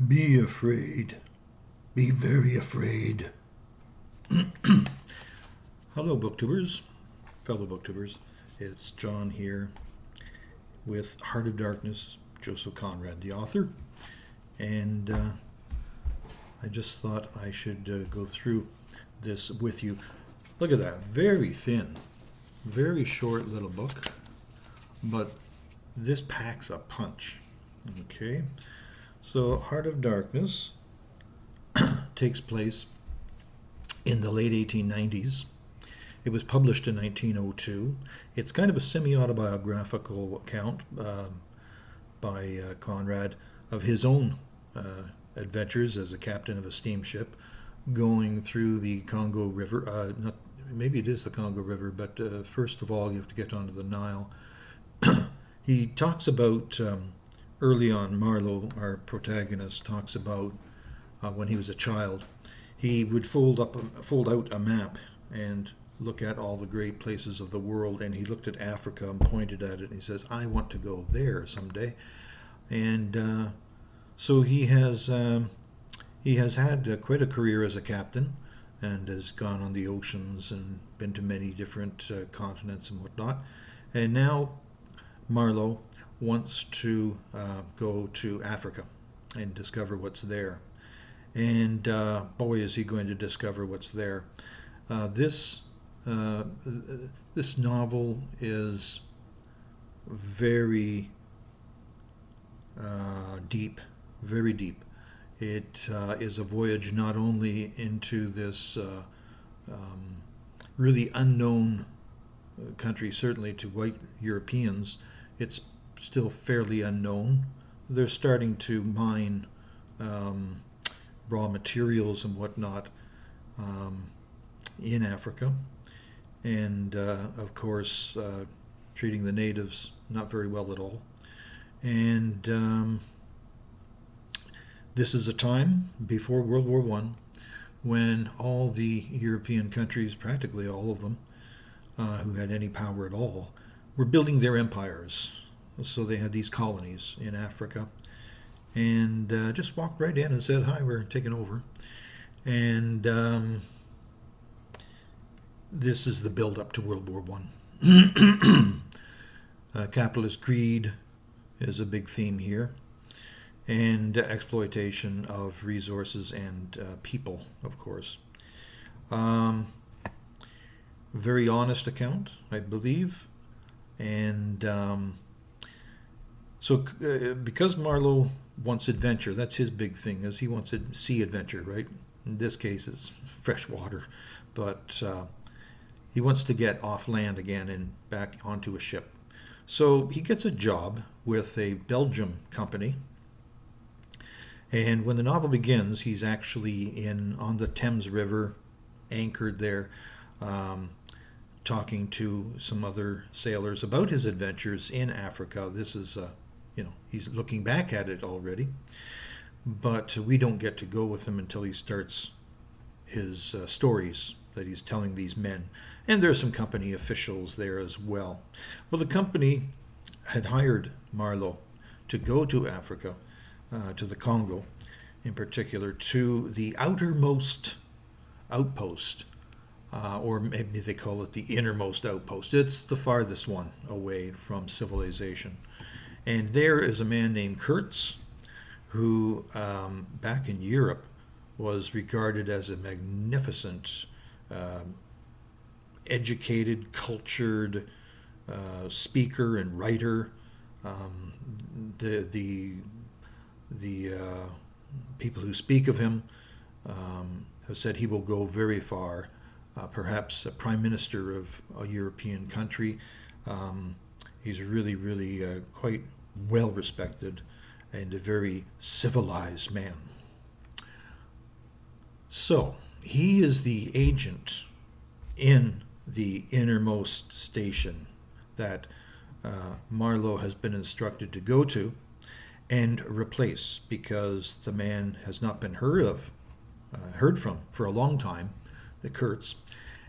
Be afraid. Be very afraid. Hello, booktubers, fellow booktubers. It's John here with Heart of Darkness, Jospeh Conrad, the author. And I just thought I should go through this with you. Look at that. Very thin, very short little book. But this packs a punch. Okay. So, Heart of Darkness takes place in the late 1890s. It was published in 1902. It's kind of a semi-autobiographical account by Conrad of his own adventures as a captain of a steamship going through the Congo River. Maybe it is the Congo River, but first of all, you have to get onto the Nile. He talks about, early on, Marlowe, our protagonist, talks about when he was a child. He would fold out a map and look at all the great places of the world, and he looked at Africa and pointed at it, and he says, I want to go there someday. And so he has had quite a career as a captain, and has gone on the oceans and been to many different continents and whatnot. And now Marlowe wants to go to Africa and discover what's there. And boy, is he going to discover what's there. This novel is very deep, very deep. It is a voyage not only into this really unknown country, certainly to white Europeans. It's still fairly unknown. They're starting to mine raw materials and whatnot in Africa, and of course treating the natives not very well at all. And this is a time before World War I when all the European countries, practically all of them, who had any power at all, were building their empires. So they had these colonies in Africa, and just walked right in and said, hi, we're taking over. And this is the build-up to World War I. Capitalist greed is a big theme here, and exploitation of resources and people, of course. Very honest account, I believe. And so because Marlowe wants adventure, that's his big thing, is he wants a sea adventure, right? In this case, it's fresh water. But he wants to get off land again and back onto a ship. So he gets a job with a Belgium company. And when the novel begins, he's actually on the Thames River, anchored there, talking to some other sailors about his adventures in Africa. This is, he's looking back at it already, but we don't get to go with him until he starts his stories that he's telling these men. And there are some company officials there as well. Well, the company had hired Marlowe to go to Africa, to the Congo in particular, to the outermost outpost, or maybe they call it the innermost outpost. It's the farthest one away from civilization. And there is a man named Kurtz, who back in Europe was regarded as a magnificent, educated, cultured speaker and writer. The people who speak of him have said he will go very far, perhaps a prime minister of a European country. He's really, really quite well respected and a very civilized man. So he is the agent in the innermost station that Marlowe has been instructed to go to and replace, because the man has not been heard from for a long time, the Kurtz,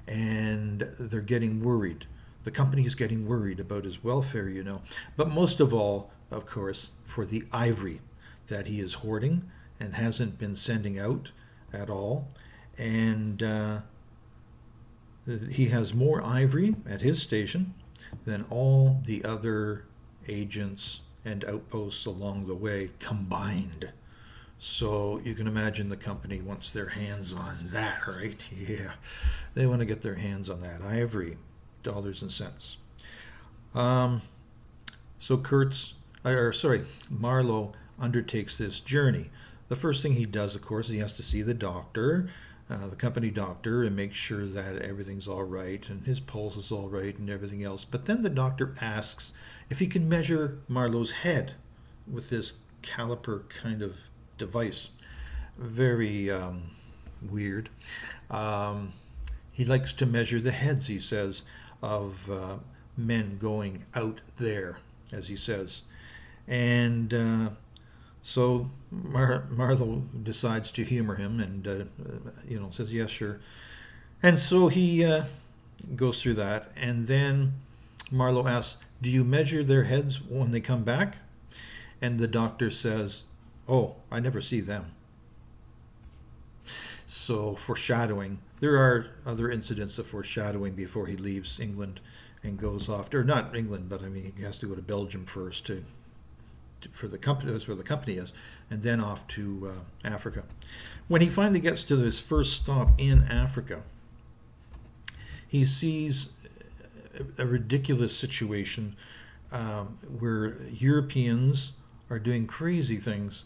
and they're getting worried. The company is getting worried about his welfare, but most of all, of course, for the ivory that he is hoarding and hasn't been sending out at all. And he has more ivory at his station than all the other agents and outposts along the way combined. So you can imagine the company wants their hands on that, right? Yeah, they want to get their hands on that ivory, dollars and cents. So Marlowe undertakes this journey. The first thing he does, of course, is he has to see the doctor, the company doctor, and make sure that everything's all right and his pulse is all right and everything else. But then the doctor asks if he can measure Marlowe's head with this caliper kind of device. Very weird. He likes to measure the heads, he says, of men going out there, as he says. And so Marlowe decides to humor him and, says, yes, sure. And so he goes through that. And then Marlowe asks, do you measure their heads when they come back? And the doctor says, oh, I never see them. So foreshadowing. There are other incidents of foreshadowing before he leaves England and goes off, or not England, but I mean he has to go to Belgium first for the company. That's where the company is, and then off to Africa. When he finally gets to his first stop in Africa, he sees a ridiculous situation where Europeans are doing crazy things.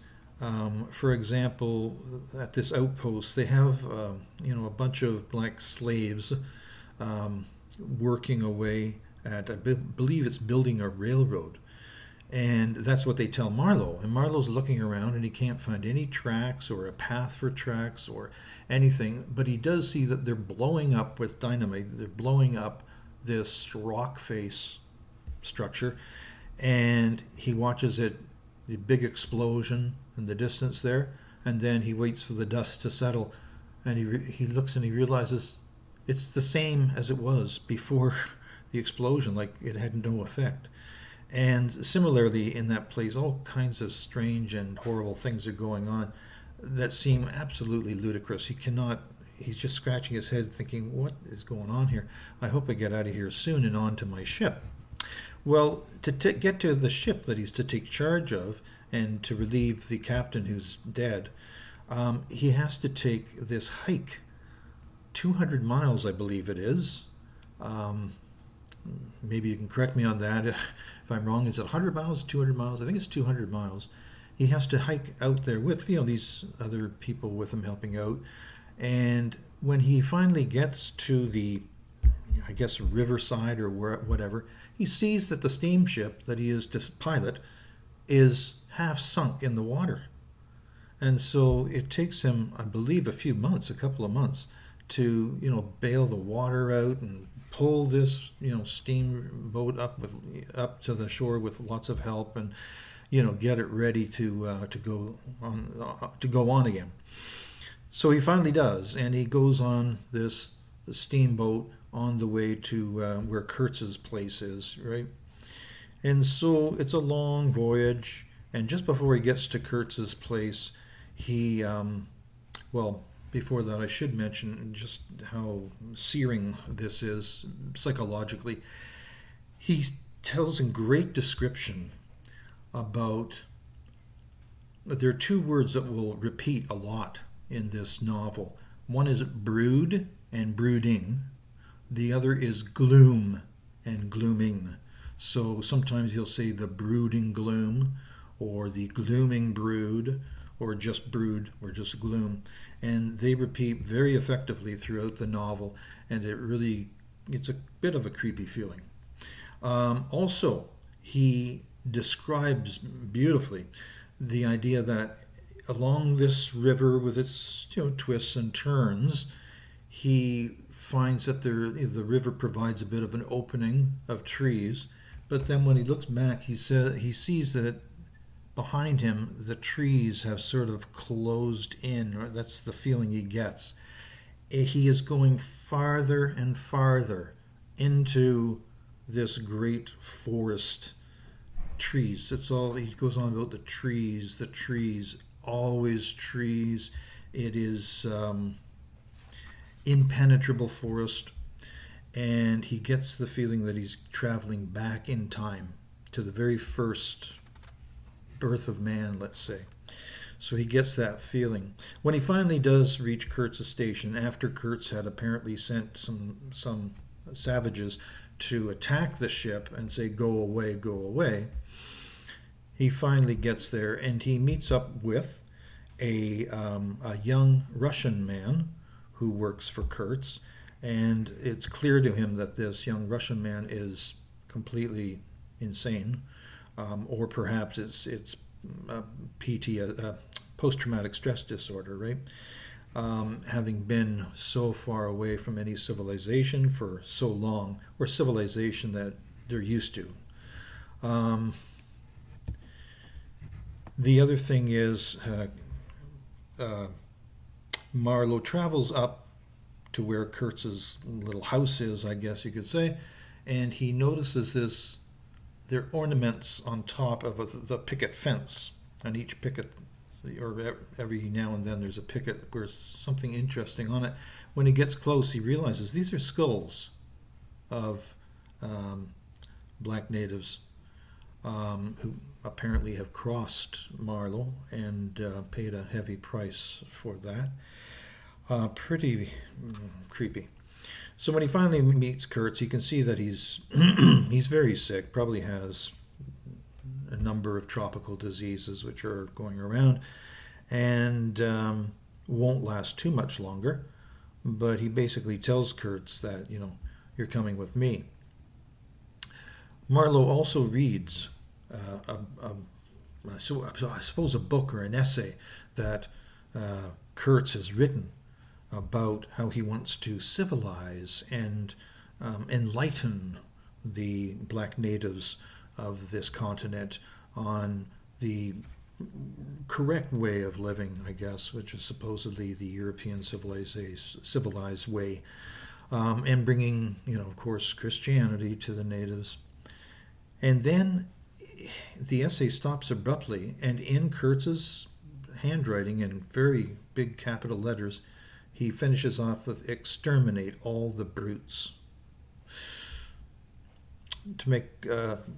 For example, at this outpost, they have a bunch of black slaves working away at, I believe it's building a railroad. And that's what they tell Marlowe. And Marlowe's looking around and he can't find any tracks or a path for tracks or anything. But he does see that they're blowing up with dynamite. They're blowing up this rock face structure. And he watches it, the big explosion in the distance there. And then he waits for the dust to settle. And he looks and he realizes it's the same as it was before the explosion, like it had no effect. And similarly, in that place, all kinds of strange and horrible things are going on that seem absolutely ludicrous. He's just scratching his head thinking, what is going on here? I hope I get out of here soon and on to my ship. Well, to get to the ship that he's to take charge of and to relieve the captain who's dead, he has to take this hike, 200 miles, I believe it is. Maybe you can correct me on that if I'm wrong. Is it 100 miles, 200 miles? I think it's 200 miles. He has to hike out there with these other people with him helping out. And when he finally gets to the, I guess, riverside or whatever, he sees that the steamship that he is to pilot is half sunk in the water. And so it takes him, I believe, a couple of months to, bail the water out and pull this, steamboat up to the shore with lots of help and, get it ready to go on again. So he finally does, and he goes on this steamboat on the way to where Kurtz's place is, right? And so it's a long voyage, and just before he gets to Kurtz's place, he, before that, I should mention just how searing this is psychologically. He tells in great description about, there are two words that will repeat a lot in this novel. One is brood and brooding. The other is gloom and glooming. So sometimes he'll say the brooding gloom, or the glooming brood, or just brood, or just gloom. And they repeat very effectively throughout the novel, and it's a bit of a creepy feeling. Also, he describes beautifully the idea that along this river with its twists and turns, he finds that the river provides a bit of an opening of trees, but then when he looks back, he sees that behind him, the trees have sort of closed in, or that's the feeling he gets. He is going farther and farther into this great forest. Trees. He goes on about the trees always trees. It is impenetrable forest. And he gets the feeling that he's traveling back in time to the very first birth of man, let's say. So he gets that feeling. When he finally does reach Kurtz's station, after Kurtz had apparently sent some savages to attack the ship and say, go away, he finally gets there and he meets up with a young Russian man who works for Kurtz. And it's clear to him that this young Russian man is completely insane, or perhaps it's post-traumatic stress disorder, right? Having been so far away from any civilization for so long, or civilization that they're used to. The other thing is Marlowe travels up to where Kurtz's little house is, I guess you could say, and he notices there are ornaments on top of the picket fence. On each picket, or every now and then there's a picket where something interesting on it. When he gets close, he realizes these are skulls of black natives who apparently have crossed Marlowe and paid a heavy price for that. Pretty creepy. So when he finally meets Kurtz, he can see that he's he's very sick, probably has a number of tropical diseases which are going around, and won't last too much longer. But he basically tells Kurtz that, you're coming with me. Marlowe also reads I suppose a book or an essay that Kurtz has written about how he wants to civilize and enlighten the black natives of this continent on the correct way of living, I guess, which is supposedly the European civilized way, and bringing, of course, Christianity to the natives. And then the essay stops abruptly, and in Kurtz's handwriting in very big capital letters, he finishes off with "exterminate all the brutes."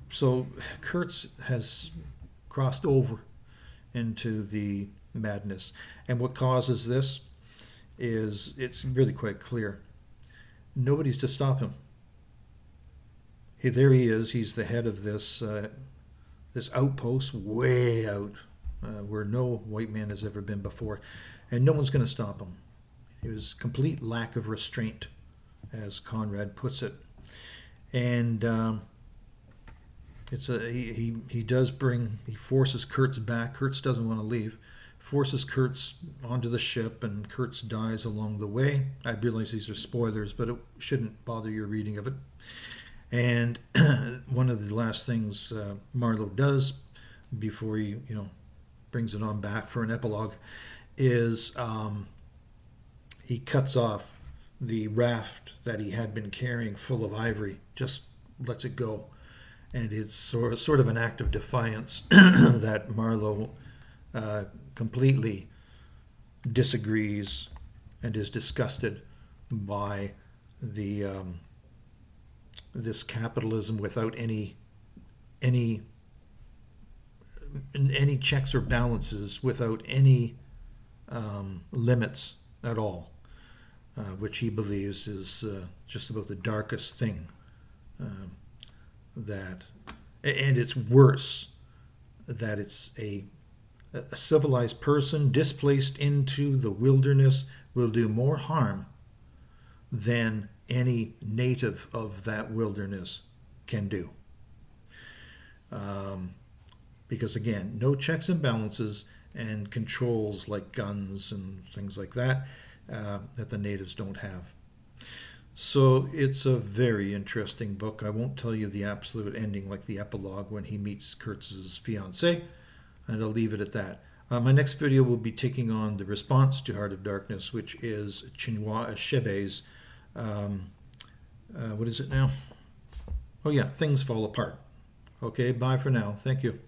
So Kurtz has crossed over into the madness, and what causes this is, it's really quite clear. Nobody's to stop him. There he is. He's the head of this outpost way out where no white man has ever been before, and no one's going to stop him. It was complete lack of restraint, as Conrad puts it. And he forces Kurtz back. Kurtz doesn't want to leave. Forces Kurtz onto the ship, and Kurtz dies along the way. I realize these are spoilers, but it shouldn't bother your reading of it. And one of the last things Marlowe does before he brings it on back for an epilogue is he cuts off the raft that he had been carrying full of ivory, just lets it go. And it's sort of an act of defiance that Marlowe completely disagrees and is disgusted by this capitalism without any checks or balances, without any limits at all, which he believes is just about the darkest thing and it's worse that it's a civilized person displaced into the wilderness will do more harm than any native of that wilderness can do. Because again, no checks and balances and controls like guns and things like that that the natives don't have. So it's a very interesting book. I won't tell you the absolute ending like the epilogue when he meets Kurtz's fiancée, and I'll leave it at that. My next video will be taking on the response to Heart of Darkness, which is Chinua Achebe's, what is it now? Oh yeah, Things Fall Apart. Okay, bye for now. Thank you.